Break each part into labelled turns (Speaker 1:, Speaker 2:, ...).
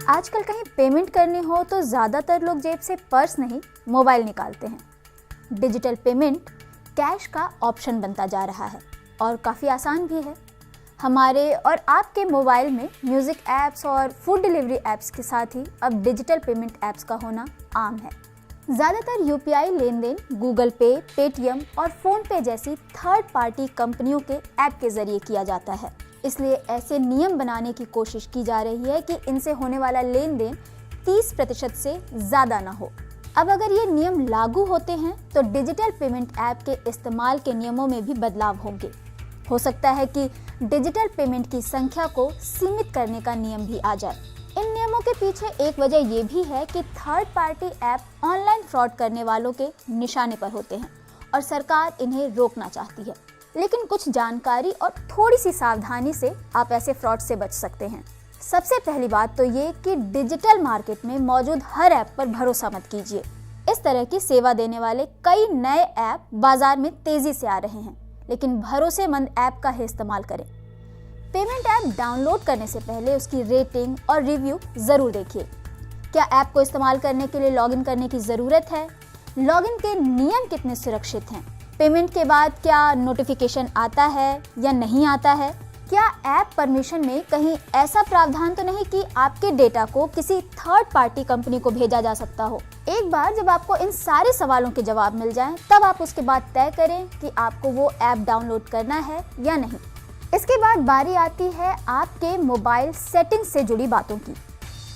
Speaker 1: आजकल कहीं पेमेंट करनी हो तो ज़्यादातर लोग जेब से पर्स नहीं, मोबाइल निकालते हैं। डिजिटल पेमेंट कैश का ऑप्शन बनता जा रहा है और काफ़ी आसान भी है। हमारे और आपके मोबाइल में म्यूज़िक ऐप्स और फूड डिलीवरी ऐप्स के साथ ही अब डिजिटल पेमेंट ऐप्स का होना आम है। ज़्यादातर यूपीआई लेन देन गूगल पे, पेटीएम और फ़ोनपे जैसी थर्ड पार्टी कंपनियों के ऐप के ज़रिए किया जाता है। इसलिए ऐसे नियम बनाने की कोशिश की जा रही है कि इनसे होने वाला लेन देन 30% से ज़्यादा ना हो। अब अगर ये नियम लागू होते हैं तो डिजिटल पेमेंट ऐप के इस्तेमाल के नियमों में भी बदलाव होंगे। हो सकता है कि डिजिटल पेमेंट की संख्या को सीमित करने का नियम भी आ जाए। इन नियमों के पीछे एक वजह ये भी है कि third party app online fraud करने वालों के निशाने पर होते हैं और सरकार इन्हें रोकना चाहती है। लेकिन कुछ जानकारी और थोड़ी सी सावधानी से आप ऐसे फ्रॉड से बच सकते हैं। सबसे पहली बात तो ये कि डिजिटल मार्केट में मौजूद हर ऐप पर भरोसा मत कीजिए। इस तरह की सेवा देने वाले कई नए ऐप बाजार में तेजी से आ रहे हैं, लेकिन भरोसेमंद ऐप का ही इस्तेमाल करें। पेमेंट ऐप डाउनलोड करने से पहले उसकी रेटिंग और रिव्यू जरूर देखिए। क्या ऐप को इस्तेमाल करने के लिए लॉगिन करने की ज़रूरत है? लॉगिन के नियम कितने सुरक्षित हैं? पेमेंट के बाद क्या नोटिफिकेशन आता है या नहीं आता है? क्या ऐप परमिशन में कहीं ऐसा प्रावधान तो नहीं कि आपके डेटा को किसी थर्ड पार्टी कंपनी को भेजा जा सकता हो? एक बार जब आपको इन सारे सवालों के जवाब मिल जाएं, तब आप उसके बाद तय करें कि आपको वो ऐप डाउनलोड करना है या नहीं। इसके बाद बारी आती है आपके मोबाइल सेटिंग्स से जुड़ी बातों की।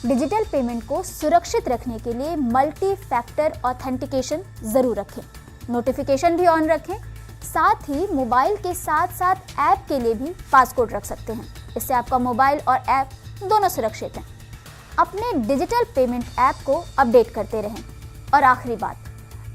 Speaker 1: डिजिटल पेमेंट को सुरक्षित रखने के लिए मल्टी फैक्टर ऑथेंटिकेशन जरूर रखें, नोटिफिकेशन भी ऑन रखें। साथ ही मोबाइल के साथ साथ ऐप के लिए भी पासकोड रख सकते हैं। इससे आपका मोबाइल और ऐप दोनों सुरक्षित हैं। अपने डिजिटल पेमेंट ऐप को अपडेट करते रहें। और आखिरी बात,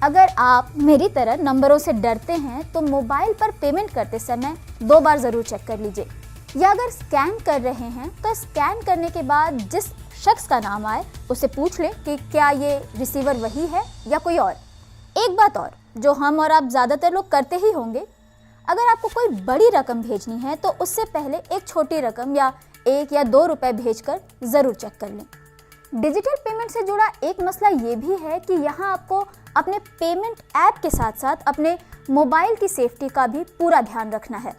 Speaker 1: अगर आप मेरी तरह नंबरों से डरते हैं तो मोबाइल पर पेमेंट करते समय 2 बार ज़रूर चेक कर लीजिए। या अगर स्कैन कर रहे हैं तो स्कैन करने के बाद जिस शख्स का नाम आए उससे पूछ लें कि क्या ये रिसीवर वही है या कोई और। एक बात और जो हम और आप ज़्यादातर लोग करते ही होंगे, अगर आपको कोई बड़ी रकम भेजनी है तो उससे पहले एक छोटी रकम या 1 या 2 रुपए भेजकर ज़रूर चेक कर लें। डिजिटल पेमेंट से जुड़ा एक मसला ये भी है कि यहाँ आपको अपने पेमेंट ऐप के साथ साथ अपने मोबाइल की सेफ्टी का भी पूरा ध्यान रखना है।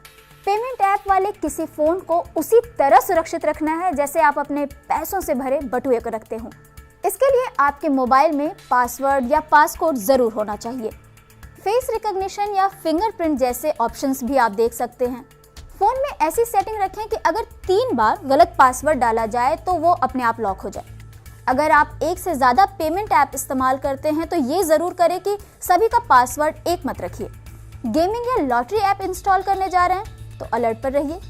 Speaker 1: पेमेंट ऐप वाले किसी फ़ोन को उसी तरह सुरक्षित रखना है जैसे आप अपने पैसों से भरे बटुए को रखते हों। इसके लिए आपके मोबाइल में पासवर्ड या पासकोड ज़रूर होना चाहिए। फेस रिकॉग्निशन या फिंगरप्रिंट जैसे ऑप्शंस भी आप देख सकते हैं। फ़ोन में ऐसी सेटिंग रखें कि अगर 3 बार गलत पासवर्ड डाला जाए तो वो अपने आप लॉक हो जाए। अगर आप एक से ज़्यादा पेमेंट ऐप इस्तेमाल करते हैं तो ये ज़रूर करें कि सभी का पासवर्ड एक मत रखिए। गेमिंग या लॉटरी ऐप इंस्टॉल करने जा रहे हैं तो अलर्ट पर रहिए।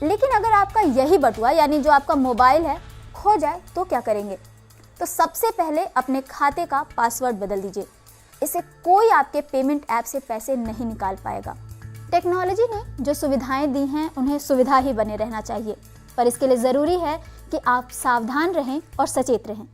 Speaker 1: लेकिन अगर आपका यही बटुआ यानी जो आपका मोबाइल है खो जाए तो क्या करेंगे? तो सबसे पहले अपने खाते का पासवर्ड बदल दीजिए। इससे कोई आपके पेमेंट ऐप से पैसे नहीं निकाल पाएगा। टेक्नोलॉजी ने जो सुविधाएं दी हैं उन्हें सुविधा ही बने रहना चाहिए, पर इसके लिए ज़रूरी है कि आप सावधान रहें और सचेत रहें।